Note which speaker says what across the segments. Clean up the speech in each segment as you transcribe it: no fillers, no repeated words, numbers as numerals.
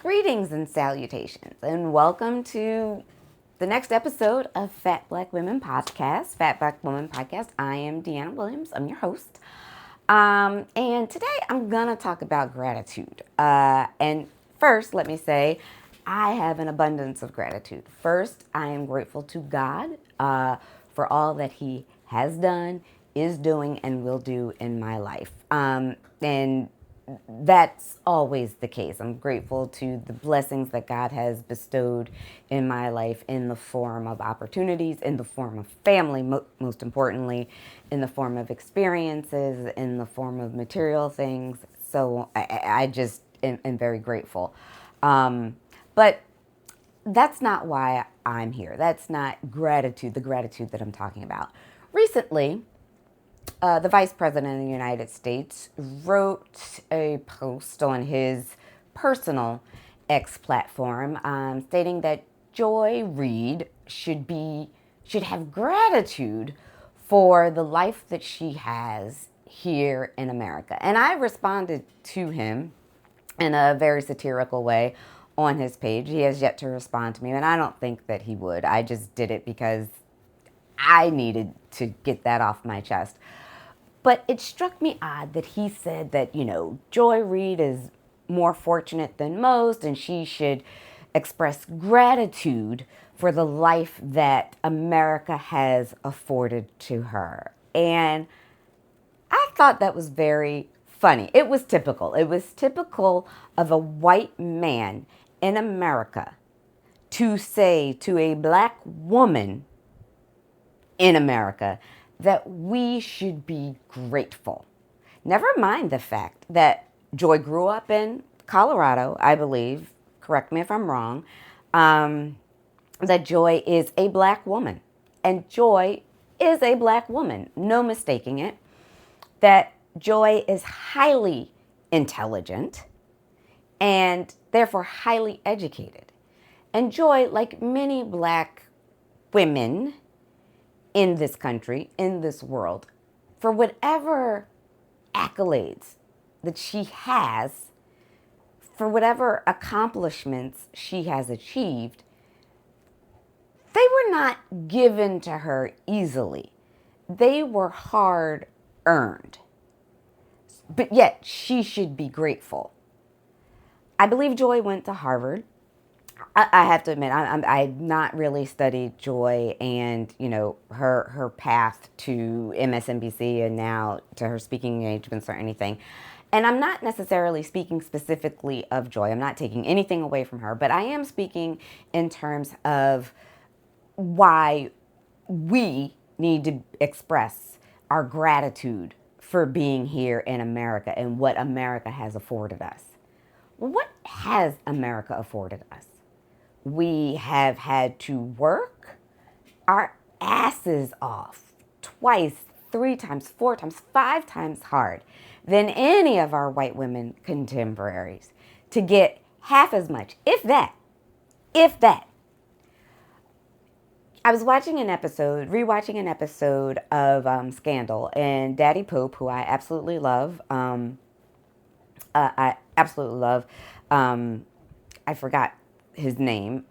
Speaker 1: Greetings and salutations, and welcome to the next episode of Fat Black Women Podcast. Fat Black Women Podcast. I am Deanna Williams. I'm your host. And today I'm going to talk about gratitude. And first, let me say, I have an abundance of gratitude. First, I am grateful to God for all that He has done, is doing, and will do in my life. And that's always the case. I'm grateful to the blessings that God has bestowed in my life in the form of opportunities, in the form of family, most importantly, in the form of experiences, in the form of material things. So I just am very grateful. But that's not why I'm here. That's not gratitude, the gratitude that I'm talking about. Recently, the Vice President of the United States wrote a post on his personal X platform stating that Joy Reid should have gratitude for the life that she has here in America. And I responded to him in a very satirical way on his page. He has yet to respond to me, and I don't think that he would. I just did it because I needed to get that off my chest. But it struck me odd that he said that, Joy Reid is more fortunate than most and she should express gratitude for the life that America has afforded to her. And I thought that was very funny. It was typical. It was typical of a white man in America to say to a black woman in America that we should be grateful. Never mind the fact that Joy grew up in Colorado, I believe, correct me if I'm wrong, that Joy is a black woman. And Joy is a black woman, no mistaking it. That Joy is highly intelligent and therefore highly educated. And Joy, like many black women in this country, in this world, for whatever accolades that she has, for whatever accomplishments she has achieved, they were not given to her easily. They were hard earned. But yet, she should be grateful. I believe Joy went to Harvard. I have to admit, I've not really studied Joy and, her path to MSNBC and now to her speaking engagements or anything. And I'm not necessarily speaking specifically of Joy. I'm not taking anything away from her, but I am speaking in terms of why we need to express our gratitude for being here in America and what America has afforded us. Well, what has America afforded us? We have had to work our asses off twice, 3 times, 4 times, 5 times hard than any of our white women contemporaries to get half as much, if that. I was rewatching an episode of Scandal, and Daddy Pope, who I absolutely love, I forgot his name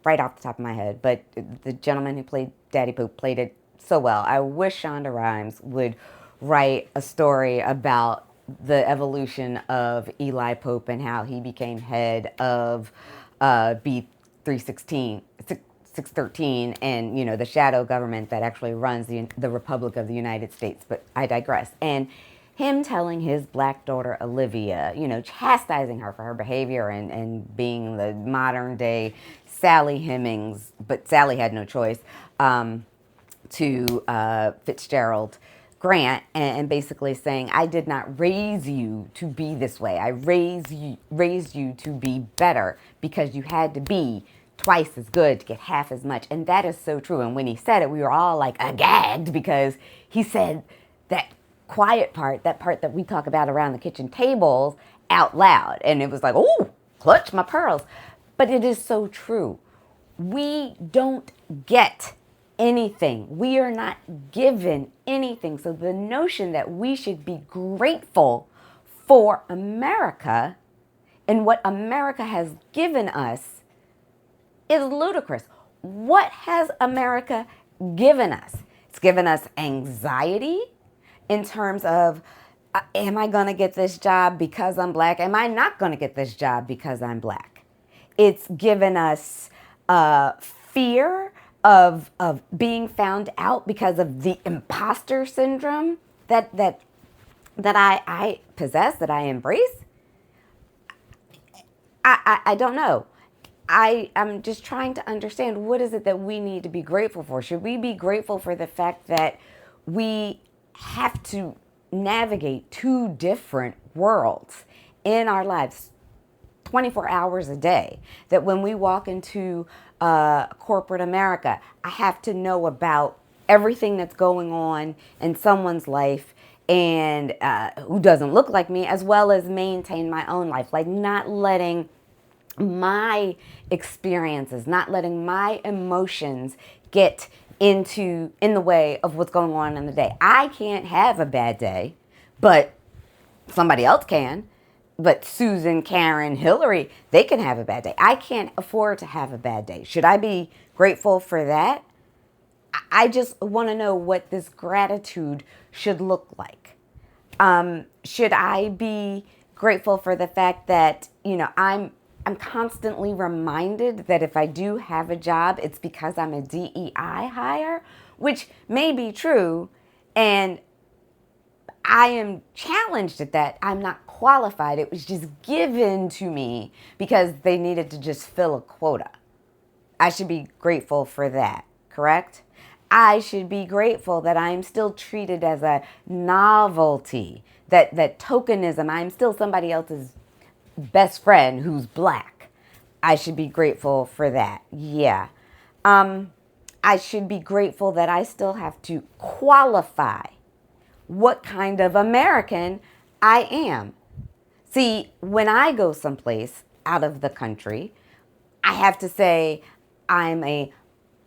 Speaker 1: right off the top of my head, but the gentleman who played Daddy Pope played it so well. I wish Shonda Rhimes would write a story about the evolution of Eli Pope and how he became head of B316, 613, and the shadow government that actually runs the Republic of the United States. But I digress. And him telling his black daughter, Olivia, chastising her for her behavior and being the modern day Sally Hemings, but Sally had no choice, to Fitzgerald Grant, and basically saying, I did not raise you to be this way. I raised you to be better because you had to be twice as good to get half as much. And that is so true. And when he said it, we were all like gagged because he said that quiet part, that part that we talk about around the kitchen tables, out loud. And it was like, oh, clutch my pearls. But it is so true. We don't get anything. We are not given anything. So the notion that we should be grateful for America and what America has given us is ludicrous. What has America given us? It's given us anxiety in terms of, am I going to get this job because I'm black? Am I not going to get this job because I'm black? It's given us fear of being found out because of the imposter syndrome that I possess, that I embrace. I don't know. I'm just trying to understand, what is it that we need to be grateful for? Should we be grateful for the fact that we have to navigate two different worlds in our lives 24 hours a day? That when we walk into corporate America, I have to know about everything that's going on in someone's life and who doesn't look like me, as well as maintain my own life. Like, not letting my experiences, not letting my emotions get in the way of what's going on in the day. I can't have a bad day, but somebody else can. But Susan, Karen, Hillary, they can have a bad day. I can't afford to have a bad day. Should I be grateful for that? I just want to know what this gratitude should look like. Should I be grateful for the fact that, I'm constantly reminded that if I do have a job, it's because I'm a DEI hire, which may be true. And I am challenged at that. I'm not qualified. It was just given to me because they needed to just fill a quota. I should be grateful for that, correct? I should be grateful that I'm still treated as a novelty, that tokenism, I'm still somebody else's best friend who's black. I should be grateful for that. Yeah. I should be grateful that I still have to qualify what kind of American I am. See, when I go someplace out of the country, I have to say I'm a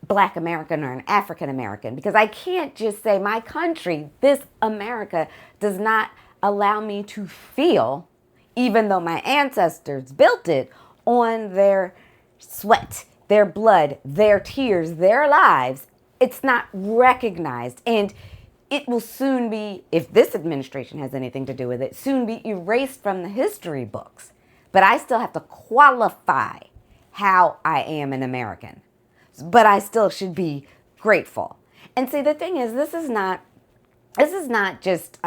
Speaker 1: Black American or an African American, because I can't just say my country, this America, does not allow me to feel, even though my ancestors built it on their sweat, their blood, their tears, their lives. It's not recognized. And it will soon be, if this administration has anything to do with it, soon be erased from the history books. But I still have to qualify how I am an American. But I still should be grateful. And see, the thing is, this is not just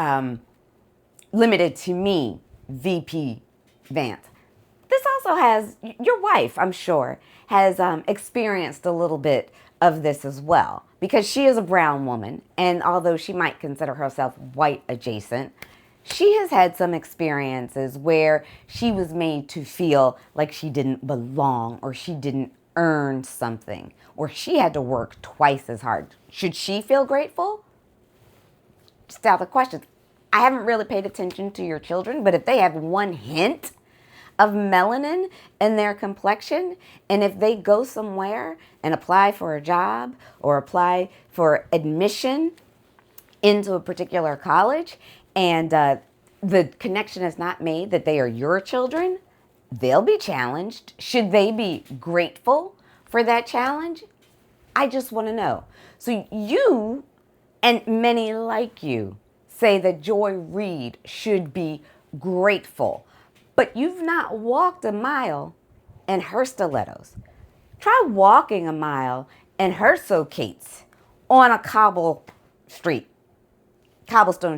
Speaker 1: limited to me, VP Vance. This also has, your wife, I'm sure, has experienced a little bit of this as well, because she is a brown woman, and although she might consider herself white adjacent, she has had some experiences where she was made to feel like she didn't belong, or she didn't earn something, or she had to work twice as hard. Should she feel grateful? Just out of the question. I haven't really paid attention to your children, but if they have one hint of melanin in their complexion, and if they go somewhere and apply for a job or apply for admission into a particular college, and the connection is not made that they are your children, they'll be challenged. Should they be grateful for that challenge? I just want to know. So you and many like you say that Joy Reid should be grateful, but you've not walked a mile in her stilettos. Try walking a mile in her socates on a cobblestone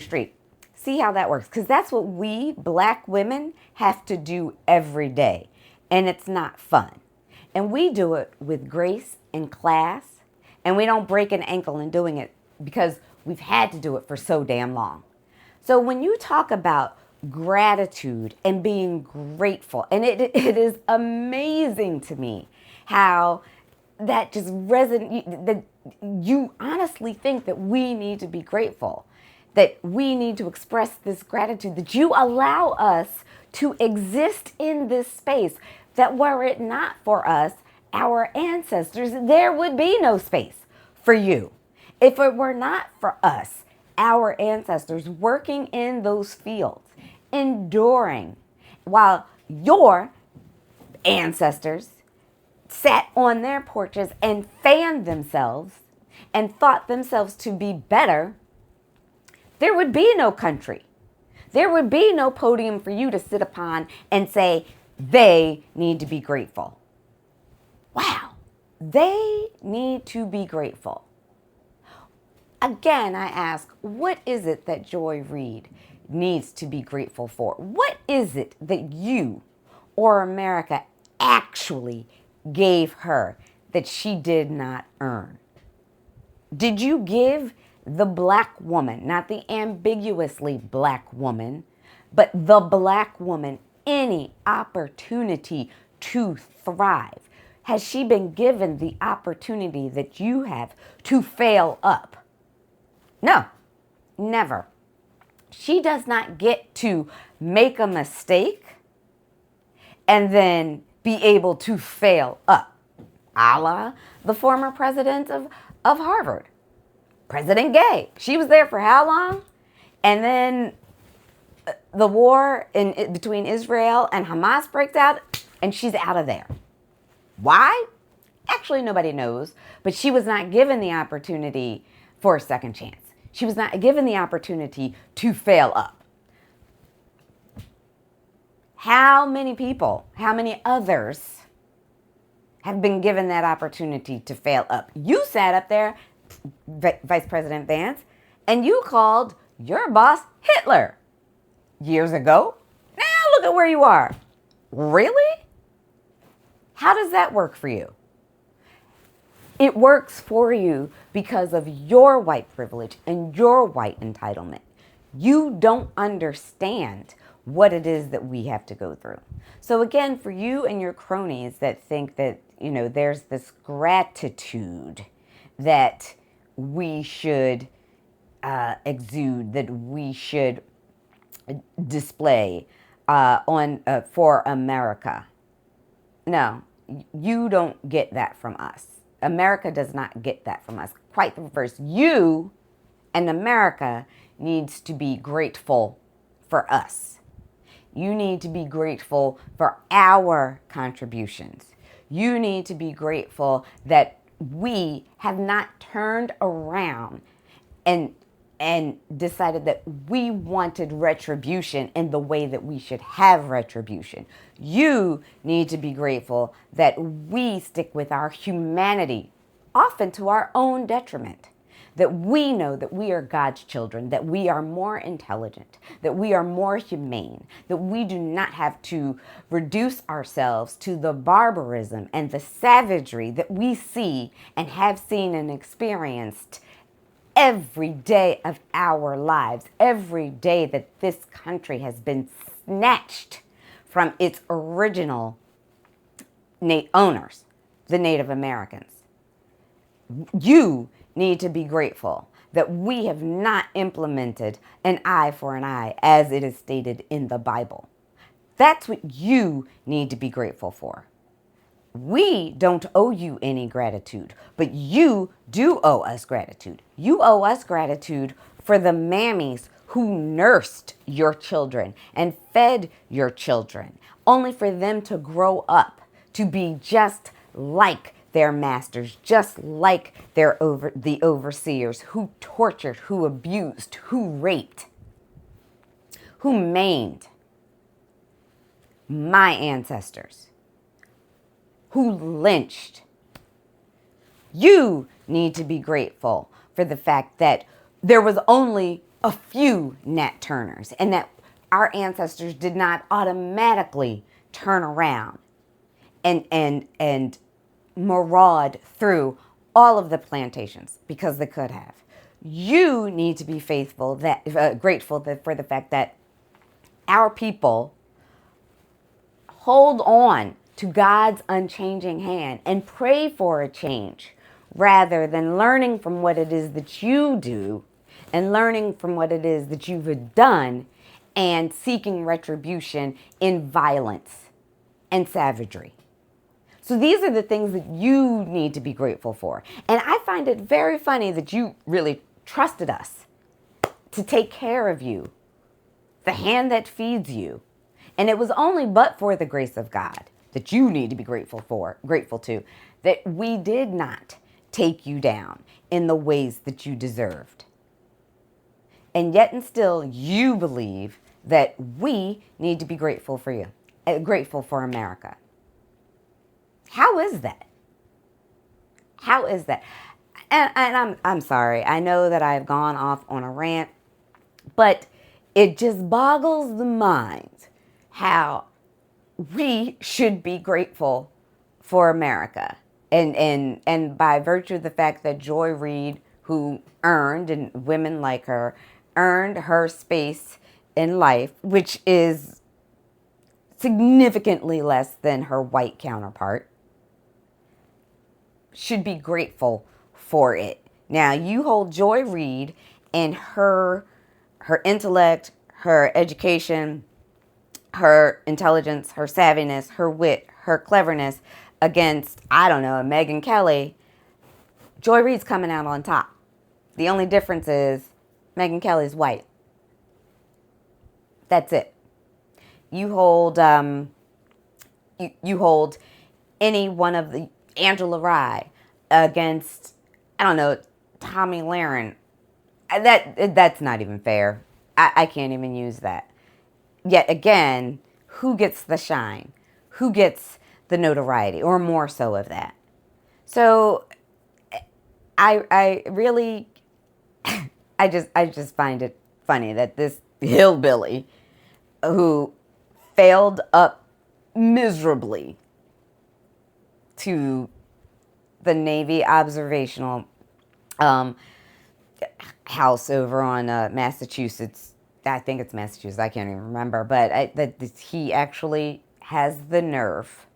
Speaker 1: street. See how that works, because that's what we Black women have to do every day, and it's not fun. And we do it with grace and class, and we don't break an ankle in doing it because we've had to do it for so damn long. So when you talk about gratitude and being grateful, and it is amazing to me how that just resonates, that you honestly think that we need to be grateful, that we need to express this gratitude, that you allow us to exist in this space, that were it not for us, our ancestors, there would be no space for you. If it were not for us, our ancestors working in those fields, enduring while Your ancestors sat on their porches and fanned themselves and thought themselves to be better, there would be no country. There would be no podium for you to sit upon and say, they need to be grateful. Wow, they need to be grateful. Again, I ask, what is it that Joy Reid needs to be grateful for? What is it that you or America actually gave her that she did not earn? Did you give the black woman, not the ambiguously black woman, but the black woman, any opportunity to thrive? Has she been given the opportunity that you have to fail up? No, never. She does not get to make a mistake and then be able to fail up, a la the former president of Harvard, President Gay. She was there for how long? And then the war between Israel and Hamas breaks out, and she's out of there. Why? Actually, nobody knows, but she was not given the opportunity for a second chance. She was not given the opportunity to fail up. How many people, how many others have been given that opportunity to fail up? You sat up there, Vice President Vance, and you called your boss Hitler years ago. Now look at where you are. Really? How does that work for you? It works for you because of your white privilege and your white entitlement. You don't understand what it is that we have to go through. So again, for you and your cronies that think that, there's this gratitude that we should exude, that we should display for America. No, you don't get that from us. America does not get that from us. Quite the reverse. You and America needs to be grateful for us. You need to be grateful for our contributions. You need to be grateful that we have not turned around and decided that we wanted retribution in the way that we should have retribution. You need to be grateful that we stick with our humanity, often to our own detriment. That we know that we are God's children, that we are more intelligent, that we are more humane, that we do not have to reduce ourselves to the barbarism and the savagery that we see and have seen and experienced every day of our lives, every day that this country has been snatched from its original owners, the Native Americans. You need to be grateful that we have not implemented an eye for an eye as it is stated in the Bible. That's what you need to be grateful for. We don't owe you any gratitude, but you do owe us gratitude. You owe us gratitude for the mammies who nursed your children and fed your children, only for them to grow up to be just like their masters, just like the overseers who tortured, who abused, who raped, who maimed my ancestors, who lynched. You need to be grateful for the fact that there was only a few Nat Turners and that our ancestors did not automatically turn around and maraud through all of the plantations because they could have. You need to be grateful for the fact that our people hold on to God's unchanging hand and pray for a change rather than learning from what it is that you do and learning from what it is that you've done and seeking retribution in violence and savagery. So these are the things that you need to be grateful for. And I find it very funny that you really trusted us to take care of you, the hand that feeds you, And it was only but for the grace of God that you need to be grateful to, that we did not take you down in the ways that you deserved. And yet and still you believe that we need to be grateful for you, grateful for America. How is that? How is that? And I'm sorry. I know that I've gone off on a rant, but it just boggles the mind how we should be grateful for America. And by virtue of the fact that Joy Reid, who earned, and women like her, earned her space in life, which is significantly less than her white counterpart, should be grateful for it. Now, you hold Joy Reid and her intellect, her education, her intelligence, her savviness, her wit, her cleverness against, I don't know, Megyn Kelly. Joy Reid's coming out on top. The only difference is Megyn Kelly's white. That's it. You hold you hold any one of the Angela Rye against, I don't know, Tomi Lahren. That's not even fair. I can't even use that. Yet again, who gets the shine? Who gets the notoriety, or more so of that? So I really I just find it funny that this hillbilly who failed up miserably to the Navy observational house over on Massachusetts. I think it's Massachusetts. I can't even remember. But he actually has the nerve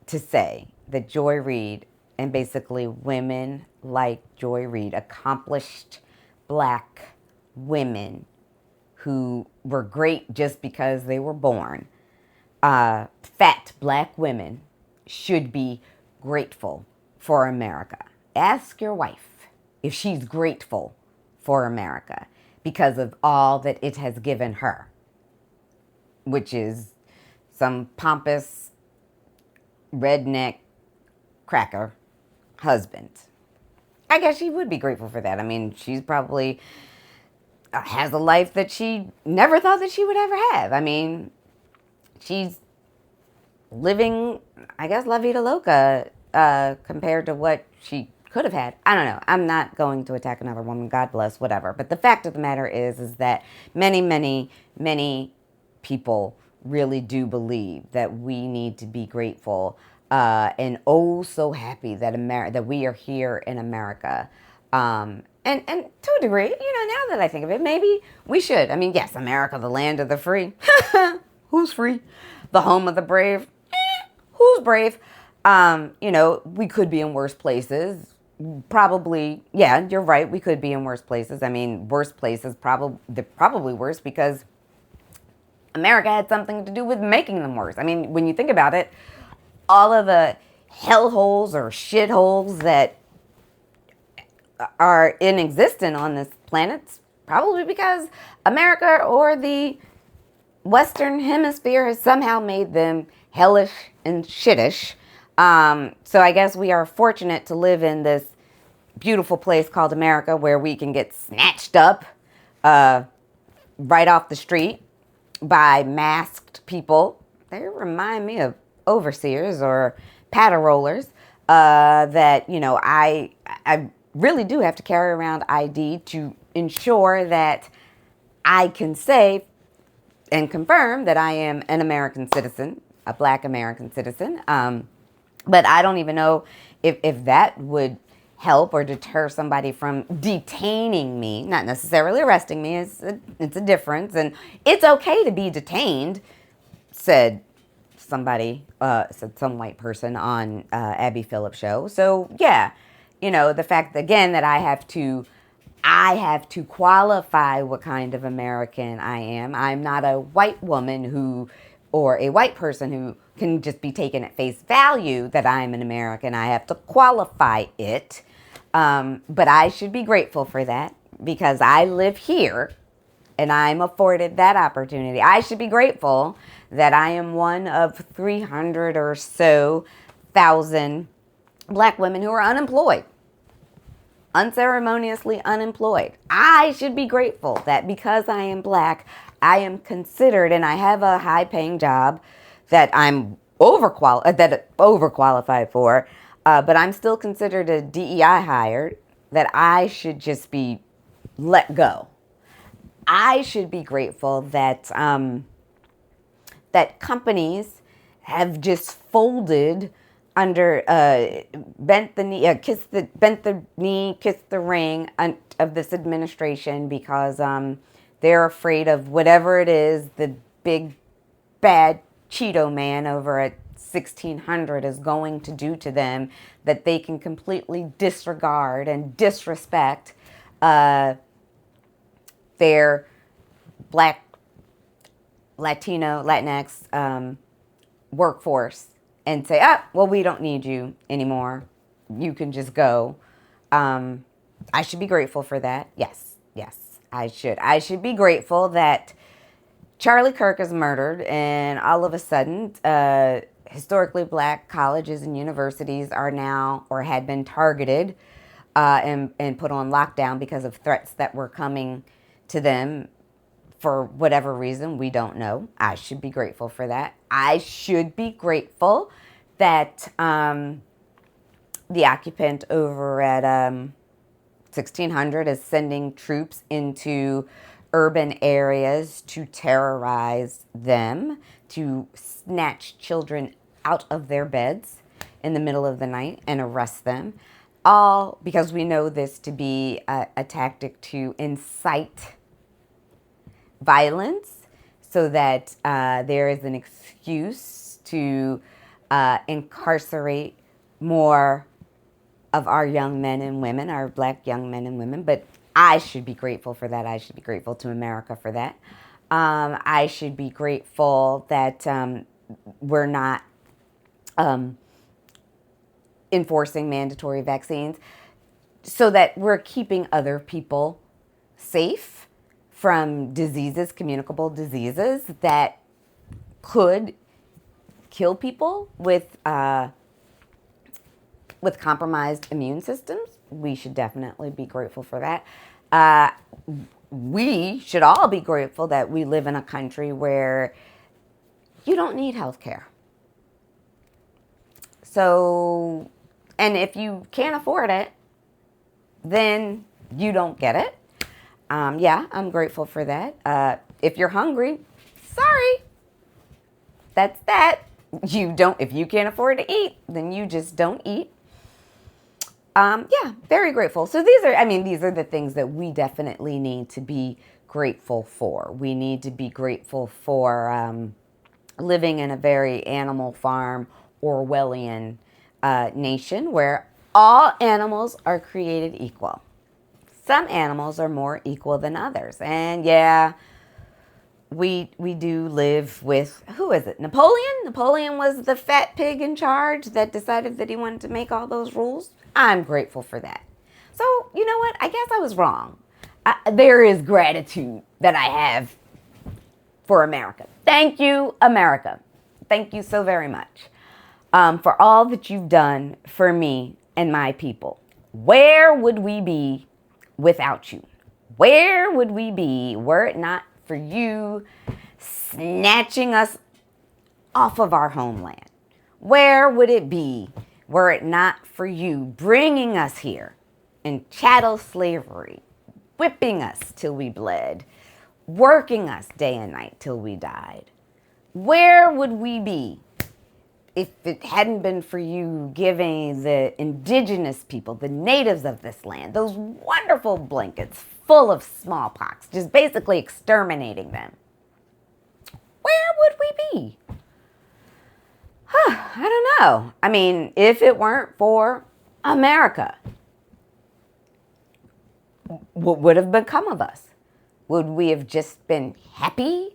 Speaker 1: to say that Joy Reid, and basically women like Joy Reid, accomplished black women who were great just because they were born, fat black women, should be grateful for America. Ask your wife if she's grateful for America because of all that it has given her, which is some pompous redneck cracker husband. I guess she would be grateful for that. I mean, she's probably has a life that she never thought that she would ever have. I mean, she's living, I guess, la vida loca compared to what she could have had. I don't know. I'm not going to attack another woman. God bless, whatever. But the fact of the matter is that many people really do believe that we need to be grateful and oh so happy that that we are here in America. And to a degree, now that I think of it, maybe we should. I mean, yes, America, the land of the free. Who's free? The home of the brave. Who's brave? We could be in worse places. Probably, yeah, you're right. We could be in worse places. I mean, worse places, they're probably worse because America had something to do with making them worse. I mean, when you think about it, all of the hellholes or shitholes that are in existence on this planet, probably because America or the Western Hemisphere has somehow made them hellish and shittish. So I guess we are fortunate to live in this beautiful place called America where we can get snatched up right off the street by masked people. They remind me of overseers or patter-rollers that, I really do have to carry around ID to ensure that I can say and confirm that I am an American citizen, a black American citizen. But I don't even know if that would help or deter somebody from detaining me, not necessarily arresting me. It's a difference. And it's okay to be detained, said somebody, said some white person on Abby Phillips' show. So, yeah, the fact, again, that I have to qualify what kind of American I am. I'm not a white woman or a white person who can just be taken at face value that I'm an American. I have to qualify it. But I should be grateful for that because I live here and I'm afforded that opportunity. I should be grateful that I am one of 300 or so thousand Black women who are unemployed, unceremoniously unemployed. I should be grateful that because I am Black, I am considered, and I have a high-paying job that I'm overqualified for, but I'm still considered a DEI hire, that I should just be let go. I should be grateful that that companies have just folded under, bent the knee, kissed the ring of this administration, because they're afraid of whatever it is the big bad Cheeto man over at 1600 is going to do to them, that they can completely disregard and disrespect their Black, Latino, Latinx workforce and say, well, we don't need you anymore. You can just go. I should be grateful for that. Yes, I should. I should be grateful that Charlie Kirk is murdered, and all of a sudden, historically Black colleges and universities are now, or had been, targeted and put on lockdown because of threats that were coming to them for whatever reason. We don't know. I should be grateful for that. I should be grateful that the occupant over at 1600 is sending troops into urban areas to terrorize them, to snatch children out of their beds in the middle of the night and arrest them. All because we know this to be a tactic to incite violence, so that there is an excuse to incarcerate more of our young men and women, our Black young men and women. But I should be grateful for that. I should be grateful to America for that. I should be grateful that we're not enforcing mandatory vaccines, so that we're keeping other people safe from diseases, communicable diseases that could kill people with compromised immune systems. We should definitely be grateful for that. We should all be grateful that we live in a country where you don't need health care. So, and if you can't afford it, then you don't get it. Yeah, I'm grateful for that. If you're hungry, sorry. That's that. If you can't afford to eat, then you just don't eat. Yeah, very grateful. So these are the things that we definitely need to be grateful for. We need to be grateful for living in a very animal farm, Orwellian nation, where all animals are created equal. Some animals are more equal than others. And yeah, we do live with, who is it? Napoleon? Napoleon was the fat pig in charge that decided that he wanted to make all those rules. I'm grateful for that. So, you know what? I guess I was wrong. There is gratitude that I have for America. Thank you, America. Thank you so very much for all that you've done for me and my people. Where would we be without you? Where would we be were it not for you snatching us off of our homeland? Where would it be were it not for you bringing us here in chattel slavery, whipping us till we bled, working us day and night till we died? Where would we be if it hadn't been for you giving the indigenous people, the natives of this land, those wonderful blankets full of smallpox, just basically exterminating them? Where would we be? I don't know. I mean, if it weren't for America, what would have become of us? Would we have just been happy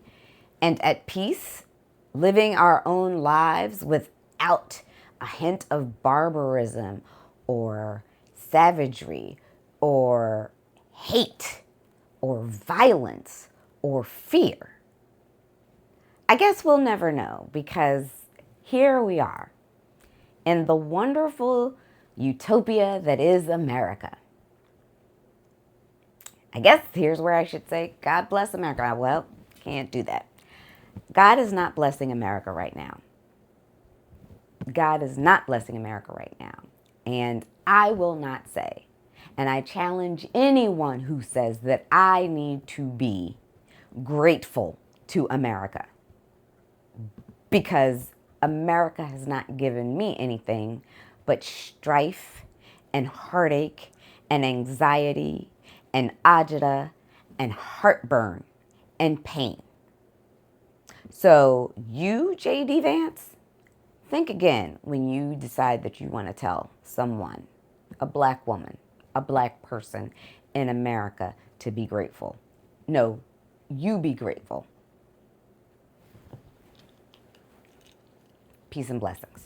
Speaker 1: and at peace, living our own lives without a hint of barbarism or savagery or hate or violence or fear? I guess we'll never know, because here we are in the wonderful utopia that is America. I guess here's where I should say, God bless America. Well, can't do that. God is not blessing America right now. God is not blessing America right now. And I will not say, and I challenge anyone who says that I need to be grateful to America, because America has not given me anything but strife and heartache and anxiety and agita and heartburn and pain. So you, J.D. Vance, think again when you decide that you want to tell someone, a black woman, a black person in America, to be grateful. No, you be grateful. Peace and blessings.